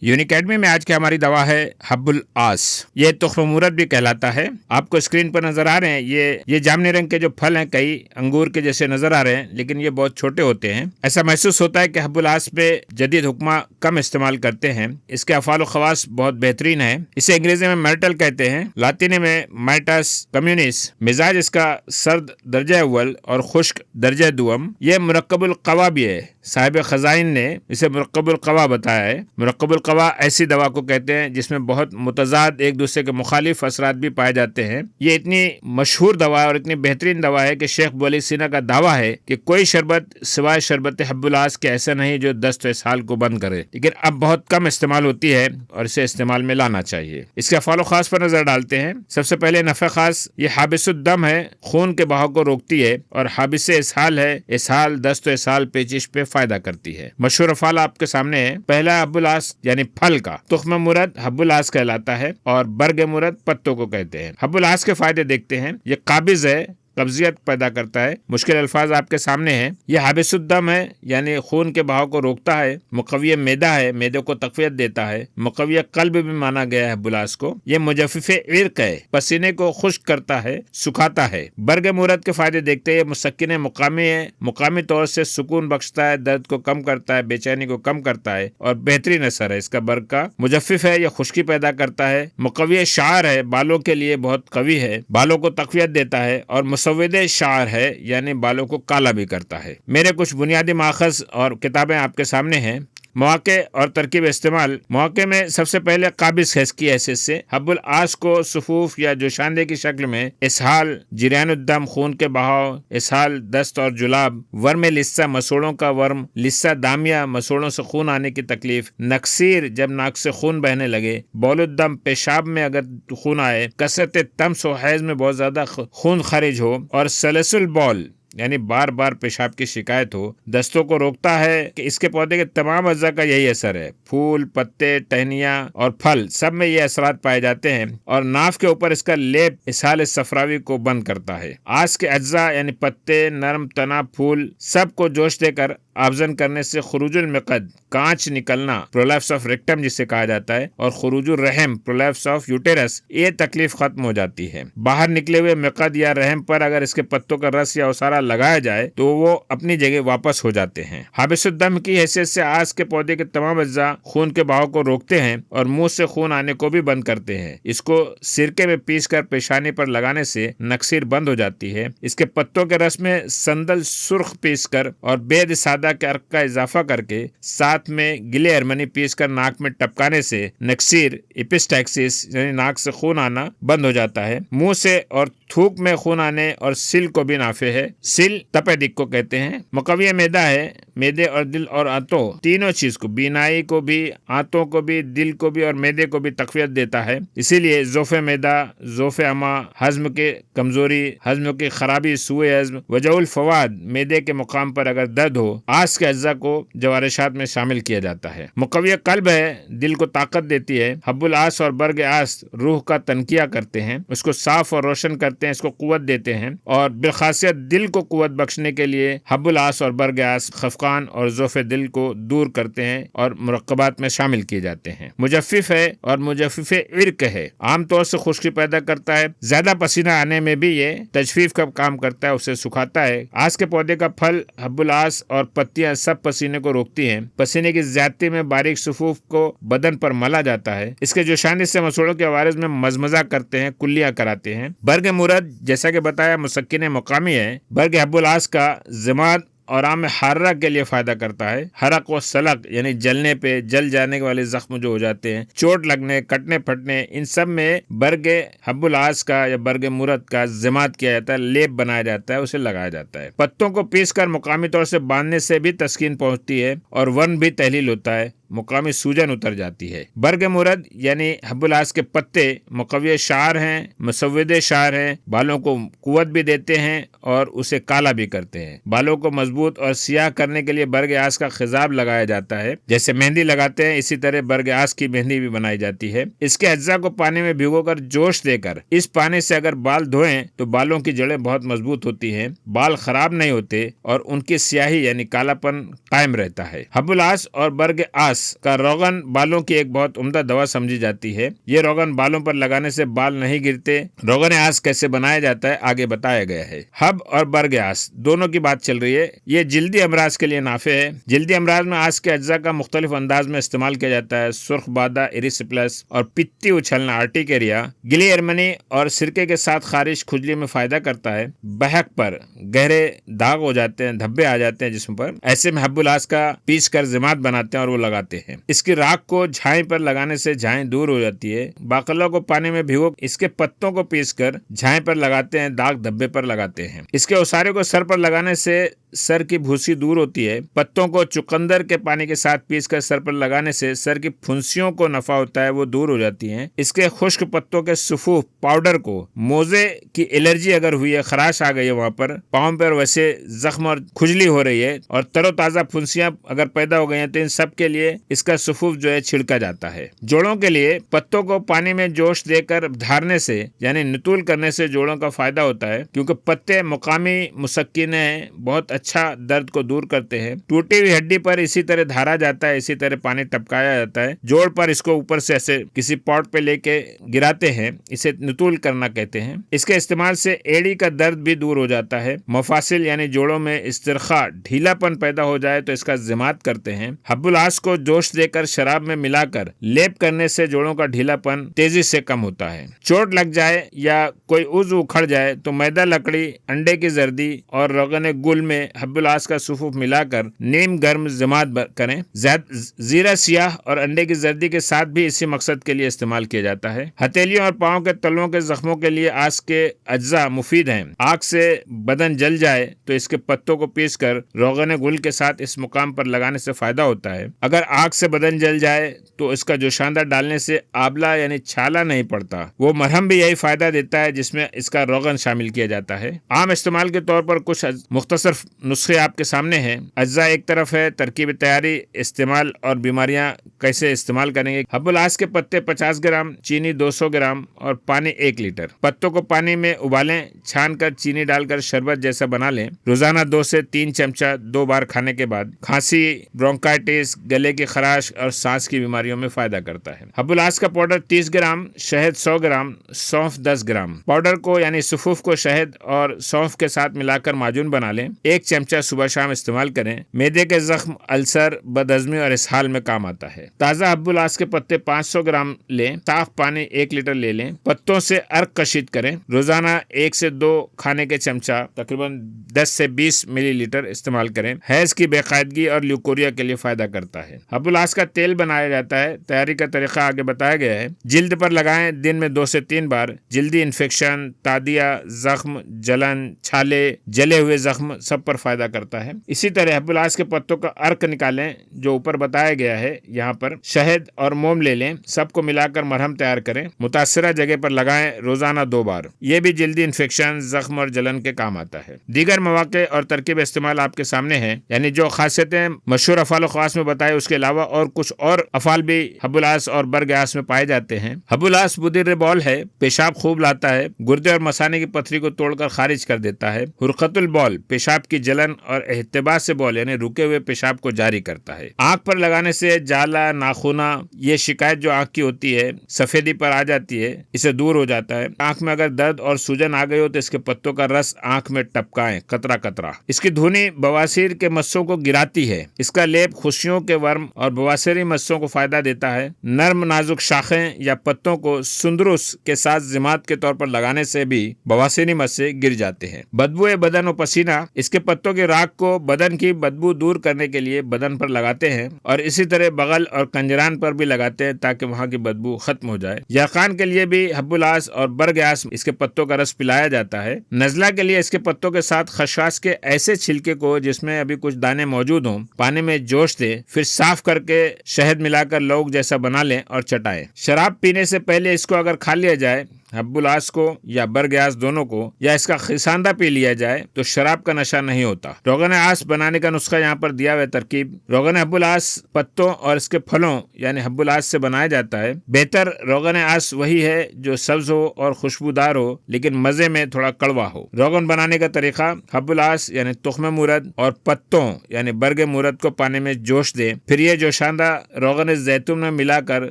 यूनिकैडमी में आज की हमारी दवा है हब्बुल आस। ये तुख्म मूरत भी कहलाता है। आपको स्क्रीन पर नजर आ रहे हैं ये जामनी रंग के जो फल हैं कई अंगूर के जैसे नजर आ रहे हैं, लेकिन ये बहुत छोटे होते हैं। ऐसा महसूस होता है कि हब्बुल आस पे जदीद हुक्मा कम इस्तेमाल करते हैं। इसके अफ़ाल व ख़वास बहुत बेहतरीन है। इसे अंग्रेजी में मैर्टल कहते हैं, लातिनी में माइटस कम्युनिस। मिजाज इसका सर्द दर्जा अव्वल और खुश्क दर्जा दुअम। ये मुरक्कबुल क़वा भी है। साहिब खजाइन ने इसे मुरक्कबुल क़वा बताया है। मुरक्कबुल क़वा ऐसी दवा को कहते हैं जिसमें बहुत मुतज़ाद एक दूसरे के मुखालिफ असरात भी पाए जाते हैं। ये इतनी मशहूर दवा है और इतनी बेहतरीन दवा है कि शेख बुअली सीना का दावा है कि कोई शरबत सिवाय शरबत हब्बुल आस के ऐसा नहीं जो दस्त व इसहाल को बंद करे, लेकिन अब बहुत कम इस्तेमाल होती है और इसे इस्तेमाल में लाना चाहिए। इसके अफ़ाल व ख़ास पर नजर डालते हैं। सबसे पहले नफ़े खास, ये हाबिसुद्दम है, खून के बहाव को रोकती है, और हाबिस इसहाल है, इसहाल दस्त व इसहाल पेचिश पे फायदा करती है। मशहूर अफ़ाल आपके सामने है। पहला हब्बुल आस यानी फल का तुख्म मुरद हब्बुल आस कहलाता है और बर्ग मुरद पत्तों को कहते हैं। हब्बुल आस के फायदे देखते हैं। ये काबिज है, कब्जियत पैदा करता है। मुश्किल अल्फाज आपके सामने हैं। यह हाबिसुद्दम है यानी खून के बहाव को रोकता है। मुक़व्वी मैदा है, मैदे को तक़वियत देता है। मुक़व्वी क़ल्ब भी माना गया है हब्बुल आस को। यह मुजफ़्फ़िफ़े इर्क़ है, पसीने को खुश्क करता है, सुखाता है। बर्ग मुरद के फायदे देखते हैं। मुसक्किन मुकामी है, मुकामी तौर से सुकून बख्शता है, दर्द को कम करता है, बेचैनी को कम करता है और बेहतरीन असर है इसका बर्ग का। मुजफ़्फ़िफ़ है, यह खुश्की पैदा करता है। मुक़व्वी शार है, बालों के लिए बहुत कवी है, बालों को तक़वियत देता है। और मुसव्विदे शार है यानी बालों को काला भी करता है। मेरे कुछ बुनियादी माखज़ और किताबें आपके सामने हैं। मौके और तरकीब इस्तेमाल। मौके में सबसे पहले काबिज हैज़ की हैसियत से हब्बुल आस को सुफूफ या जोशानदे की शक्ल में इसहाल, जिरयानुद्दम खून के बहाव, इसहाल दस्त और जुलाब, वर्म लिस्सा मसूड़ों का वर्म, लिस्सा दामिया मसूड़ों से खून आने की तकलीफ, नक्सीर जब नाक से खून बहने लगे, बौलुद्दम पेशाब में अगर खून आए, कसरत तम्स व हैज़ में बहुत ज्यादा खून खारिज हो, और सलसुल बौल यानी बार बार पेशाब की शिकायत हो। दस्तों को रोकता है कि इसके पौधे के तमाम अज्जा का यही असर है। फूल, पत्ते, टहनियाँ और फल सब में ये असरात पाए जाते हैं। और नाफ के ऊपर इसका लेप इसहाल सफरावी को बंद करता है। आस के अज्जा यानी पत्ते, नरम तना, फूल सब को जोश देकर आब्जन करने से खुरूजुल मिक़द कांच निकलना, प्रोलैप्स ऑफ रेक्टम जिसे कहा जाता है, और खुरूजुल रहम, प्रोलैप्स ऑफ यूटेरस, ये तकलीफ खत्म हो जाती है। बाहर निकले हुए मिक़द या रहम पर अगर इसके पत्तों का रस या उसारा लगाया जाए तो वो अपनी जगह वापस हो जाते हैं। हाबिसुद्दम की हैसियत से आस के पौधे के तमाम अज्जा खून के बहाव को रोकते हैं और मुंह से खून आने को भी बंद करते हैं। इसको सिरके में पीस कर पेशानी पर लगाने से नक्सीर बंद हो जाती है। इसके पत्तों के रस में संदल सुर्ख पीस कर और बेद सादा के अर्क का इजाफा करके साथ में गिले अरमनी पीस कर नाक में टपकाने से नक्सीर, एपिस्टैक्सिस यानी नाक से खून आना बंद हो जाता है। मुंह से और थूक में खून आने और सिल को भी नाफे है। सिल तपेदिक को कहते हैं। मुक़व्वी मैदा है, मैदे और दिल और आंतों तीनों चीज को, बीनाई को भी, आंतों को भी, दिल को भी और मैदे को भी तक़वियत देता है। इसीलिए ज़ोफ़े मैदा, ज़ोफ़े अमा, हज़्म के कमजोरी, हज़्म की खराबी, सूए हज़्म, वजउल फ़वाद, मैदे के मुकाम पर अगर दर्द हो, आस के अज्जा को जवारिशात में शामिल किया जाता है। मुक़व्वी क़ल्ब है, दिल को ताकत देती है। हब्बुल आस और बर्ग आस रूह का तनकिया करते हैं, उसको साफ और रोशन करते हैं, इसको कुव्वत देते हैं। और बिलखासियत दिल को कुव्वत बख्शने के लिए हब्बुल आस और बर्ग आस खफकान और ज़ोफ़े दिल को दूर करते हैं और मुरक्कबात में शामिल किए जाते हैं। मुजफ़्फ़िफ़ है और मुजफ़्फ़िफ़े इर्क़ है, आमतौर से खुश्की पैदा करता है। ज्यादा पसीना आने में भी ये तजफ़ीफ़ का काम करता है, उसे सुखाता है। आस के पौधे का फल हब्बुल आस और पत्तियां सब पसीने को रोकती हैं। पसीने की ज़्यादती में बारीक सुफूफ को बदन पर मला जाता है। इसके जोशानी से मसूड़ों के आवाज़ में मजमजा करते हैं, कुल्लियां कराते हैं। बर्ग मुरद जैसा कि बताया मुसक्किन मुकामी है। बर्ग हब्बुल आस का ज़मात और आम हार्रा के लिए फायदा करता है। हरक व सलक यानी जलने पे, जल जाने वाले जख्म जो हो जाते हैं, चोट लगने, कटने फटने, इन सब में बर्ग हब्बुल आस का या बर्ग मुरद का ज़मात किया जाता है, लेप बनाया जाता है, उसे लगाया जाता है। पत्तों को पीस कर मुकामी तौर से बांधने से भी तस्कीन पहुंचती है और वर्म भी तहलील होता है, मुकामी सूजन उतर जाती है। बर्ग मुरद यानी हब्बुल आस के पत्ते मुक़व्वी शार हैं, मुसव्विदे शार हैं, बालों को कुव्वत भी देते हैं और उसे काला भी करते हैं। बालों को मजबूत और सियाह करने के लिए बर्ग आस का खिजाब लगाया जाता है। जैसे मेहंदी लगाते हैं इसी तरह बर्ग आस की मेहंदी भी बनाई जाती है। इसके अज्जा को पानी में भिगोकर जोश देकर इस पानी से अगर बाल धोएं तो बालों की जड़ें बहुत मजबूत होती हैं, बाल खराब नहीं होते और उनकी स्याही यानी कालापन कायम रहता है। हब्बुल आस और बर्ग आस आस का रोगन बालों की एक बहुत उम्दा दवा समझी जाती है। ये रोगन बालों पर लगाने से बाल नहीं गिरते। रोगन आस कैसे बनाया जाता है आगे बताया गया है। हब और बर्ग आस दोनों की बात चल रही है। ये जिल्दी अमराज के लिए नाफे है। जिल्दी अमराज में आस के अज्जा का मुख्तलिफ अंदाज में इस्तेमाल किया जाता है। सुर्ख बादा, इरिसिप्लस और पित्ती उछलना, आर्टिकेरिया, गिली एरमनी और सिरके के साथ खारिश खुजली में फायदा करता है। बहक पर गहरे दाग हो जाते हैं, धब्बे आ जाते हैं जिस्म पर, ऐसे में हब्बुल आस का पीस कर जिमात बनाते हैं और वो लगाते हैं। इसकी राख को झाई पर लगाने से झाई दूर हो जाती है। बाकला को पानी में भिगो इसके पत्तों को पीस कर झाई पर लगाते हैं, दाग धब्बे पर लगाते हैं। इसके उसारे को सर पर लगाने से सर की भूसी दूर होती है। पत्तों को चुकंदर के पानी के साथ पीसकर सर पर लगाने से सर की फुंसियों को नफा होता है, वो दूर हो जाती हैं। इसके खुश्क पत्तों के सुफूफ पाउडर को, मोजे की एलर्जी अगर हुई है, खराश आ गई है वहां पर, पाँव पर वैसे जख्म और खुजली हो रही है और तरोताजा फुंसियां अगर पैदा हो गई हैं, तो इन सब के लिए इसका सुफूफ जो है छिड़का जाता है। जोड़ों के लिए पत्तों को पानी में जोश देकर धारने से यानी नितूल करने से जोड़ों का फायदा होता है, क्योंकि पत्ते मुकामी मुसक्किने बहुत अच्छा दर्द को दूर करते हैं। टूटी हुई हड्डी पर इसी तरह धारा जाता है, इसी तरह पानी टपकाया जाता है। जोड़ पर इसको ऊपर से ऐसे किसी पॉट पे लेके गिराते हैं, इसे नितूल करना कहते हैं। इसके इस्तेमाल से एड़ी का दर्द भी दूर हो जाता है। मफासिल यानी जोड़ों में इस्तिरखा, ढीलापन पैदा हो जाए तो इसका जिमात करते हैं। हब्बुल आस को जोश देकर शराब में मिलाकर लेप करने से जोड़ों का ढीलापन तेजी से कम होता है। चोट लग जाए या कोई उज़्व उखड़ जाए तो मैदा, लकड़ी, अंडे की जर्दी और रोगन गुल में हब्बुल आस का सुफूफ मिलाकर नीम गर्म जिमात करें। जीरा सियाह और अंडे की जर्दी के साथ भी इसी मकसद के लिए इस्तेमाल किया जाता है। हथेलियों और पाँव के तलवों के जख्मों के लिए आस के अज्जा मुफीद हैं। आग से बदन जल जाए तो इसके पत्तों को पीसकर रोगन गुल के साथ इस मुकाम पर लगाने से फायदा होता है। अगर आग से बदन जल जाए तो इसका जोशांदा डालने से आबला यानी छाला नहीं पड़ता। वो मरहम भी यही फायदा देता है जिसमें इसका रोगन शामिल किया जाता है। आम इस्तेमाल के तौर पर कुछ मुख्तसर नुस्खे आपके सामने हैं। अज्जा एक तरफ है, तरकीब तैयारी, इस्तेमाल और बीमारियां कैसे इस्तेमाल करेंगे। हब्बुल आस के पत्ते 50 ग्राम, चीनी 200 ग्राम और पानी 1 लीटर। पत्तों को पानी में उबालें, छान कर चीनी डालकर शरबत जैसा बना लें। रोजाना 2 से 3 चमचा 2 बार खाने के बाद खांसी, ब्रोंकाइटिस, गले की खराश और सांस की बीमारियों में फायदा करता है। हब्बुल आस का पाउडर 30 ग्राम, शहद 100 ग्राम, सौंफ 10 ग्राम। पाउडर को यानी सुफूफ को शहद और सौंफ के साथ मिलाकर माजून बना लें। 1 चमचा सुबह शाम इस्तेमाल करें। मैदे के जख्म, अल्सर, बदहजमी और इसहाल में काम आता है। ताज़ा हब्बुल आस के पत्ते 500 ग्राम लें। साफ पानी 1 लीटर ले लें। पत्तों से अर्क कशीद करें। रोजाना 1 से 2 खाने के चमचा तकरीबन 10 से 20 मिलीलीटर इस्तेमाल करें। हैज की बेकायदगी और ल्यूकोरिया के लिए फायदा करता है। हब्बुल आस का तेल बनाया जाता है। तैयारी का तरीका आगे बताया गया है। जिल्द पर लगाएं, दिन में 2 से 3 बार। जिल्दी इन्फेक्शन, तादिया, जख्म, जलन, छाले, जले हुए जख्म सब पर फायदा करता है। इसी तरह हब्बुल आस के पत्तों का अर्क निकालें जो ऊपर बताया गया है। यहाँ पर शहद और मोम ले लें, सबको मिलाकर मरहम तैयार करें। मुतासरा जगह पर लगाएं, रोजाना 2 बार। ये भी जल्दी इन्फेक्शन, जख्म और जलन के काम आता है। दीगर मौके और तरकीब इस्तेमाल आपके सामने है, यानी जो खासियतें मशहूर अफाल ख़ास में बताए उसके अलावा और कुछ और अफाल भी हब्बुल आस और बर्ग आस में पाए जाते हैं। हब्बुल आस बुदिर बौल है, पेशाब खूब लाता है, गुर्दे और मसाने की पथरी को तोड़कर खारिज कर देता है। हुरकतुल बौल, पेशाब की जलन और एहतिबास से बौल यानी रुके हुए पेशाब को जारी करता है। आंख पर लगाने से जाला, नाखूना, ये शिकायत जो आंख की होती है, सफेदी पर आ जाती है, इसे दूर हो जाता है। आंख में अगर दर्द और सूजन आ गई हो तो इसके पत्तों का रस आंख में टपकाएं, कतरा कतरा। इसकी धुनी बवासीर के मस्सों को गिराती है। इसका लेप खुशियों के वर्म और बवासीरी मस्सों को फायदा देता है। नर्म नाजुक शाखें या पत्तों को सुंदरुस के साथ जिमात के तौर पर लगाने से भी बवासीरी मस्से गिर जाते हैं। बदबू बदन और पसीना, इसके पत्तों की राख को बदन की बदबू दूर करने के लिए बदन पर लगाते हैं और इसी तरह बगल और कंजरान पर भी लगाते हैं ताकि वहां की बदबू खत्म हो जाए। यकान के लिए भी हब्बुल आस और बर्ग आस इसके पत्तों का रस पिलाया जाता है। नजला के लिए इसके पत्तों के साथ खसखस के ऐसे छिलके को जिसमें अभी कुछ दाने मौजूद हों पानी में जोश दे, फिर साफ करके शहद मिलाकर लौंग जैसा बना लें और चटाएं। शराब पीने से पहले इसको अगर खा लिया जाए حب الاس کو یا برگ آس دونوں کو یا اس کا خساندہ پی لیا جائے تو شراب کا نشہ نہیں ہوتا۔ روغن آس بنانے کا نسخہ یہاں پر دیا ہوا ہے ترکیب۔ روغن حب الاس پتوں اور اس کے پھلوں یعنی حب الاس سے بنایا جاتا ہے۔ بہتر روغن آس وہی ہے جو سبز ہو اور خوشبودار ہو لیکن مزے میں تھوڑا کڑوا ہو۔ روغن بنانے کا طریقہ: حب الاس یعنی تخم مورد اور پتوں یعنی برگ مورد کو پانی میں جوش دیں، پھر یہ جوشاندہ روغن زیتون میں ملا کر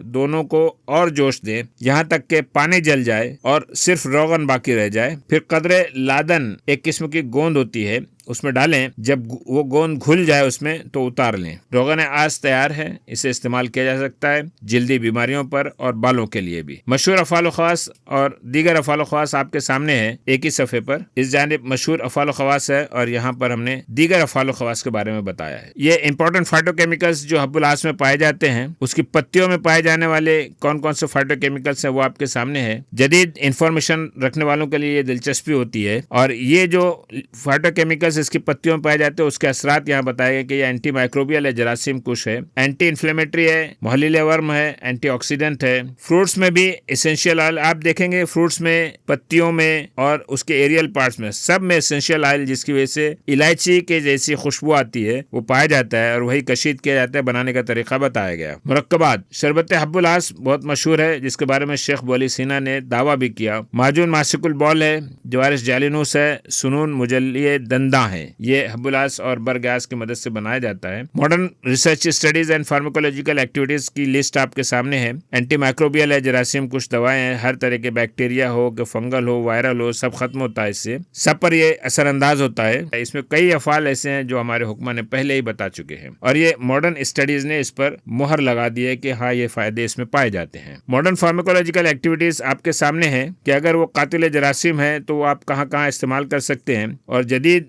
دونوں کو اور جوش دیں یہاں تک کہ پانی جل جائے اور صرف روغن باقی رہ جائے۔ پھر قدرے لادن ایک قسم کی گوند ہوتی ہے اس میں ڈالیں، جب وہ گوند گھل جائے اس میں تو اتار لیں۔ روغن آس تیار ہے، اسے استعمال کیا جا سکتا ہے جلدی بیماریوں پر اور بالوں کے لیے بھی۔ مشہور افعال و خواص اور دیگر افعال و خواص آپ کے سامنے ہے ایک ہی صفحے پر۔ اس جانب مشہور افعال و خواص ہے اور یہاں پر ہم نے دیگر افعال و خواص کے بارے میں بتایا ہے۔ یہ امپورٹنٹ فائٹو کیمیکلز جو حب الاس میں پائے جاتے ہیں، اس کی پتیوں میں پائے جانے والے کون کون سے فائٹو کیمیکلز ہیں وہ آپ کے سامنے ہے۔ جدید انفارمیشن رکھنے والوں کے لیے یہ دلچسپی ہوتی ہے، اور یہ جو فائٹو کیمیکلز اس کی پتیوں میں پائے جاتے ہیں اس کے اثرات یہاں بتائے گئے کہ یہ اینٹی مائکروبیل ہے، جراثیم کش ہے، اینٹی انفلیمیٹری ہے، محلل ورم ہے، اینٹی آکسیڈنٹ ہے۔ فروٹس میں بھی اسینشیل آئل آپ دیکھیں گے، فروٹس میں، پتیوں میں اور اس کے ایریل پارٹس میں سب میں اسینشیل آئل جس کی وجہ سے الائچی کے جیسی خوشبو آتی ہے وہ پایا جاتا ہے اور وہی کشید کیا جاتا ہے، بنانے کا طریقہ بتایا گیا۔ مرکبات: شربت حب الاس بہت مشہور ہے جس کے بارے میں شیخ بولی سینا نے دعویٰ بھی کیا۔ معجون ماسک البول ہے، جوارش جالینوس ہے، سنون مجلی دنداں ہے، یہ حب الاس اور برگ آس کی مدد سے بنایا جاتا ہے۔ Modern research studies and pharmacological activities کی لسٹ آپ کے سامنے ہے۔ اینٹی مائکروبیل ہے، جراثیم کش دوائیں ہیں، ہر طرح کے بیکٹیریا ہو کہ فنگل ہو وائرل ہو سب ختم ہوتا ہے، اس سے سب پر یہ اثر انداز ہوتا ہے۔ اس میں کئی افعال ایسے ہیں جو ہمارے حکمہ نے پہلے ہی بتا چکے ہیں اور یہ ماڈرن اسٹڈیز نے اس پر مہر لگا دی ہے کہ ہاں یہ فائدے اس میں پائے جاتے ہیں۔ ماڈرن فارماکولوجیکل ایکٹیویٹیز آپ کے سامنے ہے کہ اگر وہ قاتل جراثیم ہے تو وہ آپ کہاں کہاں استعمال کر سکتے ہیں، اور جدید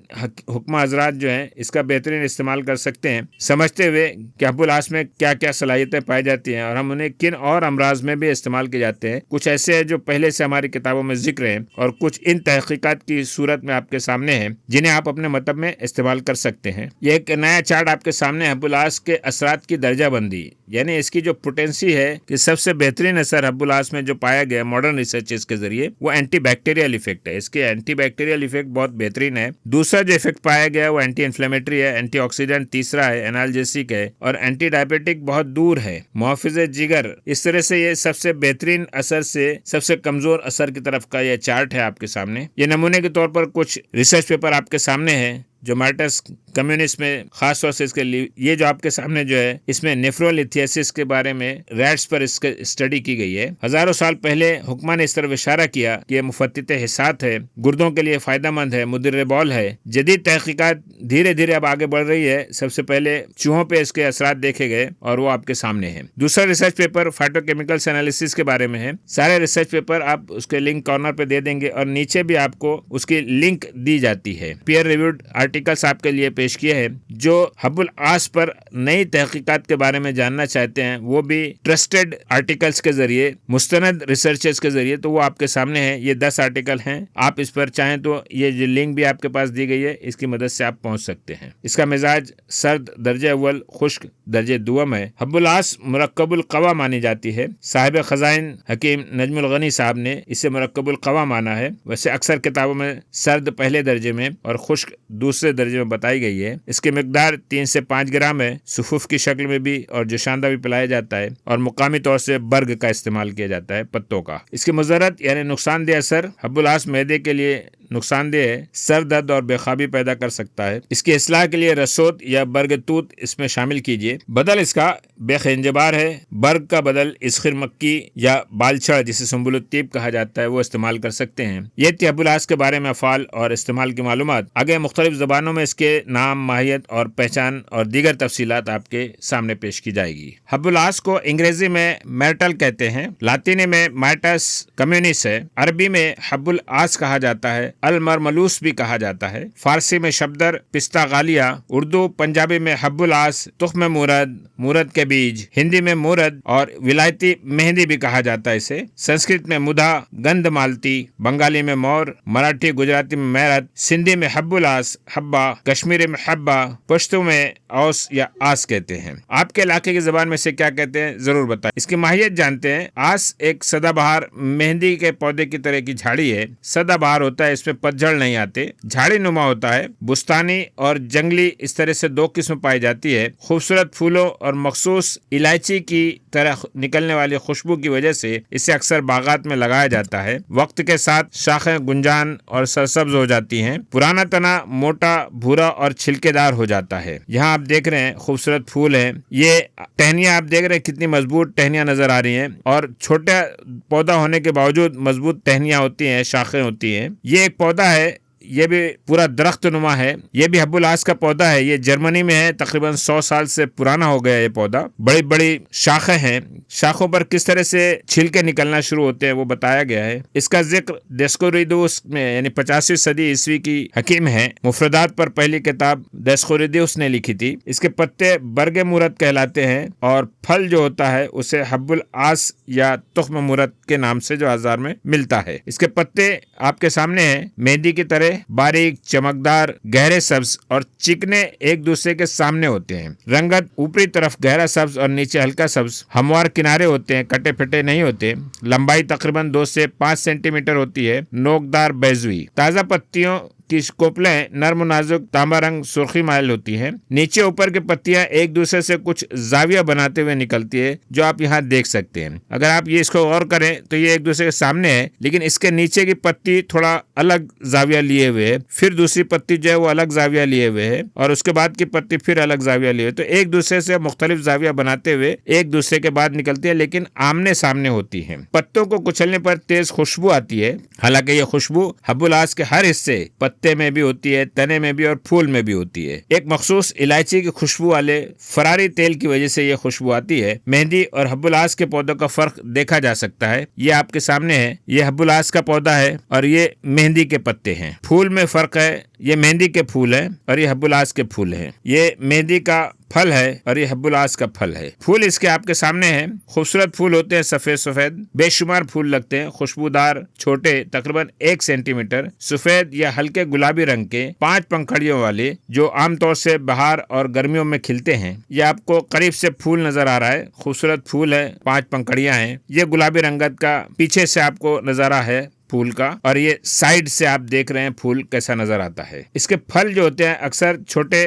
حکمہ حضرات جو ہیں اس کا بہترین استعمال کر سکتے ہیں، سمجھتے ہوئے کہ حب الاس میں کیا کیا صلاحیتیں پائی جاتی ہیں اور ہم انہیں کن اور امراض میں بھی استعمال کیے جاتے ہیں۔ کچھ ایسے ہیں جو پہلے سے ہماری کتابوں میں ذکر ہیں اور کچھ ان تحقیقات کی صورت میں آپ کے سامنے ہیں جنہیں آپ اپنے مطلب میں استعمال کر سکتے ہیں۔ یہ ایک نیا چارٹ آپ کے سامنے حب الاس کے اثرات کی درجہ بندی، یعنی اس کی جو پوٹینسی ہے کہ سب سے بہترین اثر حب الاس میں جو پایا گیا ماڈرن ریسرچز کے ذریعے وہ اینٹی بیکٹیریل ایفیکٹ ہے۔ اس کے اینٹی بیکٹیریل ایفیکٹ بہت بہترین ہے۔ دوسرا جو ایفیکٹ پایا گیا وہ اینٹی انفلیمیٹری ہے، اینٹی آکسیڈنٹ تیسرا ہے، انالجیسک ہے، اور اینٹی ڈائبیٹک بہت دور ہے، محافظ جگر۔ اس طرح سے یہ سب سے بہترین اثر سے سب سے کمزور اثر کی طرف کا یہ چارٹ ہے آپ کے سامنے۔ یہ نمونے کے طور پر کچھ ریسرچ پیپر آپ کے سامنے ہے جو مارٹس کمیونسٹ میں خاص طور سے اس کے لیے یہ جو آپ کے سامنے جو ہے اس میں نیفرولتھیسس کے بارے میں ریٹس پر اس کے اسٹڈی کی گئی ہے۔ ہزاروں سال پہلے حکمہ نے اس طرف اشارہ کیا کہ یہ مفتت حسات ہے، گردوں کے لیے فائدہ مند ہے، مدر بول ہے۔ جدید تحقیقات دھیرے دھیرے اب آگے بڑھ رہی ہے، سب سے پہلے چوہوں پہ اس کے اثرات دیکھے گئے اور وہ آپ کے سامنے ہیں۔ دوسرا research paper phyto chemicals analysis کے بارے میں ہے۔ سارے ریسرچ پیپر آپ اس کے لنک کارنر پہ دے دیں گے اور نیچے بھی آپ کو اس کی لنک دی جاتی ہے۔ پیئر ریویوڈ آرٹیکلس آپ کے لیے پیش کیے ہیں۔ جو حب الاس پر نئی تحقیقات کے بارے میں جاننا چاہتے ہیں وہ بھی ٹرسٹڈ آرٹیکلس کے ذریعے، مستند ریسرچز کے ذریعے، تو وہ آپ کے سامنے ہیں۔ یہ 10 آرٹیکل ہیں، آپ اس پر چاہیں تو یہ جو لنک بھی آپ کے پاس دی گئی ہے اس کی مدد سے آپ پہنچ سکتے ہیں۔ اس کا مزاج سرد درجہ اول، خشک درجہ دوم ہے۔ حب الاس مرکب القوا مانی جاتی ہے۔ صاحب خزائن حکیم نجم الغنی صاحب نے اسے مرکب القوا مانا ہے۔ ویسے اکثر کتابوں میں سرد پہلے درجے میں اور خشک دوسرے درجے میں بتائی گئی ہے۔ اس کی مقدار 3 سے 5 گرام ہے۔ صفوف کی شکل میں بھی اور جوشاندہ بھی پلایا جاتا ہے اور مقامی طور سے برگ کا استعمال کیا جاتا ہے، پتوں کا۔ اس کی مضرت یعنی نقصان دہ اثر حب الاس معدے کے لیے نقصان دہ ہے، سر درد اور بے خوابی پیدا کر سکتا ہے۔ اس کی اصلاح کے لیے رسوت یا برگ توت اس میں شامل کیجیے۔ بدل اس کا بیخ انجبار ہے۔ برگ کا بدل اسخر مکی یا بالچھڑ جسے سنبل الطیب کہا جاتا ہے وہ استعمال کر سکتے ہیں۔ یہ تھی حب الاس کے بارے میں افعال اور استعمال کی معلومات۔ آگے مختلف زبانوں میں اس کے نام، ماہیت اور پہچان اور دیگر تفصیلات آپ کے سامنے پیش کی جائے گی۔ حب الاس کو انگریزی میں میرٹل کہتے ہیں، لاطینی میں مائٹس کمیونس ہے، عربی میں حب الاس کہا جاتا ہے المرملوس بھی کہا جاتا ہے۔ فارسی میں شبدر پستہ غالیہ، اردو پنجابی میں حب العاص تخم مورد، مورد کے بیج، ہندی میں مورد اور ولایتی مہندی بھی کہا جاتا ہے اسے، سنسکرت میں مدھا، گند مالتی، بنگالی میں مور، مراٹھی گجراتی میں میرت، سندھی میں حب العاص حبا، کشمیری میں حبا، پشتو میں اوس یا آس کہتے ہیں۔ آپ کے علاقے کی زبان میں سے کیا کہتے ہیں ضرور بتائیں۔ اس کی ماہیت جانتے ہیں؟ آس ایک سدا بہار مہندی کے پودے کی طرح کی جھاڑی ہے، سدا بہار ہوتا ہے، اس میں پتجھڑ نہیں آتے، جھاڑی نما ہوتا ہے، بستانی اور جنگلی اس طرح سے دو قسم پائی جاتی ہے۔ خوبصورت پھولوں اور مخصوص الائچی کی طرح نکلنے والی خوشبو کی وجہ سے اسے اکثر باغات میں لگایا جاتا ہے۔ وقت کے ساتھ شاخیں گنجان اور سرسبز ہو جاتی ہیں، پرانا تنا موٹا بھورا اور چھلکے دار ہو جاتا ہے۔ یہاں آپ دیکھ رہے ہیں خوبصورت پھول ہیں، یہ ٹہنیاں آپ دیکھ رہے ہیں کتنی مضبوط ٹہنیاں نظر آ رہی ہیں، اور چھوٹا پودا ہونے کے باوجود مضبوط ٹہنیاں ہوتی ہیں، شاخیں ہوتی ہیں۔ یہ ایک پودا ہے، یہ بھی پورا درخت نما ہے، یہ بھی حب العاص کا پودا ہے، یہ جرمنی میں ہے، تقریباً 100 سال سے پرانا ہو گیا یہ پودا۔ بڑی بڑی شاخیں ہیں، شاخوں پر کس طرح سے چھلکے نکلنا شروع ہوتے ہیں وہ بتایا گیا ہے۔ اس کا ذکر دیسقوریدوس میں یعنی 50ویں صدی عیسوی کی حکیم ہے، مفردات پر پہلی کتاب دیسقوریدوس نے لکھی تھی۔ اس کے پتے برگ مورد کہلاتے ہیں اور پھل جو ہوتا ہے اسے حب العاص یا تخم مورد کے نام سے جو آزار میں ملتا ہے۔ اس کے پتے آپ کے سامنے ہیں، مہندی کی طرح باریک، چمکدار، گہرے سبز اور چکنے ایک دوسرے کے سامنے ہوتے ہیں۔ رنگت اوپری طرف گہرا سبز اور نیچے ہلکا سبز، ہموار کنارے ہوتے ہیں، کٹے پھٹے نہیں ہوتے۔ لمبائی تقریباً 2 سے 5 سینٹی میٹر ہوتی ہے، نوکدار بیضوی۔ تازہ پتیوں کی کوپلیں نرم و نازک تانبا رنگ سرخی مائل ہوتی ہیں۔ نیچے اوپر کی پتیاں ایک دوسرے سے کچھ زاویہ بناتے ہوئے نکلتی ہے، جو آپ یہاں دیکھ سکتے ہیں۔ اگر آپ یہ اس کو غور کریں تو یہ ایک دوسرے کے سامنے ہے، لیکن اس کے نیچے کی پتی تھوڑا الگ زاویہ لیے ہوئے ہے، پھر دوسری پتی جو ہے وہ الگ زاویہ لیے ہوئے ہے، اور اس کے بعد کی پتی پھر الگ زاویہ لیے ہوئے، تو ایک دوسرے سے مختلف زاویہ بناتے ہوئے ایک دوسرے کے بعد نکلتی ہے، لیکن آمنے سامنے ہوتی ہیں۔ پتوں کو کچلنے پر تیز خوشبو آتی ہے، حالانکہ یہ خوشبو حب العاص کے ہر حصے، پتے میں بھی ہوتی ہے، تنے میں بھی اور پھول میں بھی ہوتی ہے۔ ایک مخصوص الائچی کی خوشبو والے فراری تیل کی وجہ سے یہ خوشبو آتی ہے۔ مہندی اور حب العاص کے پودوں کا فرق دیکھا جا سکتا ہے، یہ آپ کے سامنے ہے، یہ حب العاص کا پودا ہے اور یہ مہندی کے پتے ہیں۔ پھول میں فرق ہے، یہ مہندی کے پھول ہیں اور یہ حب العاص کے پھول ہیں، یہ مہندی کا پھل ہے اور یہ حب العاص کا پھل ہے۔ پھول اس کے آپ کے سامنے ہیں، خوبصورت پھول ہوتے ہیں، سفید سفید، بے شمار پھول لگتے ہیں، خوشبودار، چھوٹے، تقریباً 1 سینٹی میٹر، سفید یا ہلکے گلابی رنگ کے، 5 پنکھڑیوں والے، جو عام طور سے بہار اور گرمیوں میں کھلتے ہیں۔ یہ آپ کو قریب سے پھول نظر آ رہا ہے، خوبصورت پھول ہے، 5 پنکھڑیاں ہیں، یہ گلابی رنگت کا پیچھے سے آپ کو نظارہ ہے پھول کا، اور یہ سائیڈ سے آپ دیکھ رہے ہیں پھول کیسا نظر آتا ہے۔ اس کے پھل جو ہوتے ہیں اکثر چھوٹے،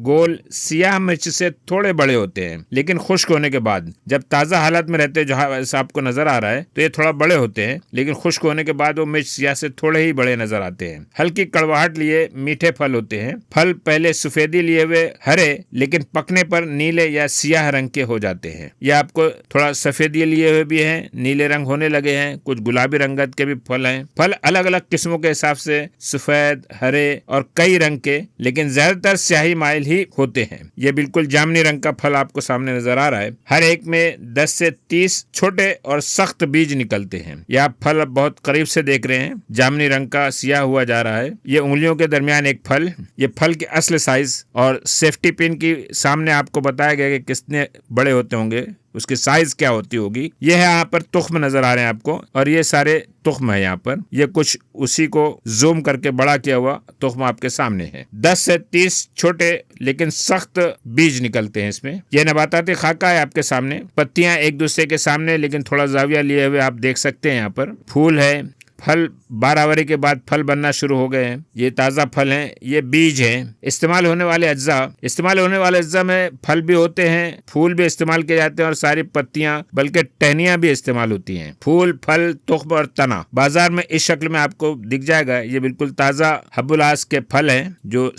گول، سیاہ مرچ سے تھوڑے بڑے ہوتے ہیں، لیکن خشک ہونے کے بعد، جب تازہ حالت میں رہتے ہیں جہاں ایسا آپ کو نظر آ رہا ہے تو یہ تھوڑا بڑے ہوتے ہیں، لیکن خشک ہونے کے بعد وہ مرچ سیاہ سے تھوڑے ہی بڑے نظر آتے ہیں۔ ہلکی کڑواہٹ لیے میٹھے پھل ہوتے ہیں، پھل پہلے سفیدی لیے ہوئے ہرے، لیکن پکنے پر نیلے یا سیاہ رنگ کے ہو جاتے ہیں۔ یہ آپ کو تھوڑا سفیدی لیے ہوئے بھی ہیں، نیلے رنگ ہونے لگے ہیں، کچھ گلابی رنگت کے بھی پھل ہیں۔ پھل الگ الگ قسموں کے حساب سے سفید، ہرے اور کئی رنگ کے، لیکن زیادہ تر سیاہی مائل ہی ہوتے ہیں۔ یہ بالکل جامنی رنگ کا پھل آپ کو سامنے نظر آ رہا ہے، ہر ایک میں 10 سے 30 چھوٹے اور سخت بیج نکلتے ہیں۔ یہ آپ پھل بہت قریب سے دیکھ رہے ہیں، جامنی رنگ کا سیاہ ہوا جا رہا ہے، یہ انگلیوں کے درمیان ایک پھل۔ یہ پھل کے اصل سائز اور سیفٹی پن کی سامنے آپ کو بتایا گیا کہ کتنے بڑے ہوتے ہوں گے، اس کی سائز کیا ہوتی ہوگی۔ یہ ہے یہاں پر تخم نظر آ رہے ہیں آپ کو، اور یہ سارے تخم ہے یہاں پر، یہ کچھ اسی کو زوم کر کے بڑا کیا ہوا تخم آپ کے سامنے ہے۔ 10 سے 30 چھوٹے لیکن سخت بیج نکلتے ہیں اس میں۔ یہ نباتاتی خاکہ ہے آپ کے سامنے، پتیاں ایک دوسرے کے سامنے لیکن تھوڑا زاویہ لیے ہوئے آپ دیکھ سکتے ہیں۔ یہاں پر پھول ہے، پھل 12 وری کے بعد پھل بننا شروع ہو گئے ہیں، یہ تازہ پھل ہیں، یہ بیج ہیں۔ استعمال ہونے والے اجزاء میں پھل بھی ہوتے ہیں، پھول بھی استعمال کیے جاتے ہیں، اور ساری پتیاں بلکہ ٹہنیاں بھی استعمال ہوتی ہیں۔ پھول، پھل، تخم اور تنا بازار میں اس شکل میں آپ کو دکھ جائے گا۔ یہ بالکل تازہ حب العاص کے پھل ہیں جو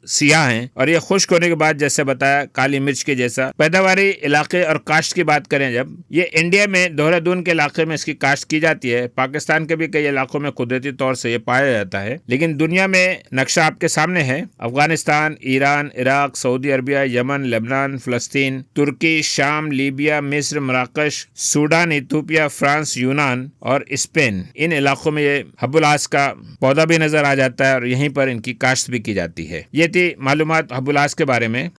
سیاہ ہیں، اور یہ خشک ہونے کے بعد جیسے بتایا کالی مرچ کے جیسا۔ پیداواری علاقے اور کاشت کی بات کریں جب، یہ انڈیا میں دہرادون کے علاقے میں اس کی کاشت کی جاتی ہے، پاکستان کے بھی کئی علاقوں میں قدرتی طور سے یہ پایا جاتا ہے، لیکن دنیا میں نقشہ آپ کے سامنے ہے۔ افغانستان، ایران، عراق، سعودی عربیہ، یمن، لبنان، فلسطین، ترکی، شام، لیبیا، مصر، مراکش، سوڈان، ایتھوپیا، فرانس، یونان اور اسپین، ان علاقوں میں یہ حب العاص کا پودا بھی نظر آ جاتا ہے اور یہیں پر ان کی کاشت بھی کی جاتی ہے۔ یہ تھی معلومات حب العاص کے بارے میں۔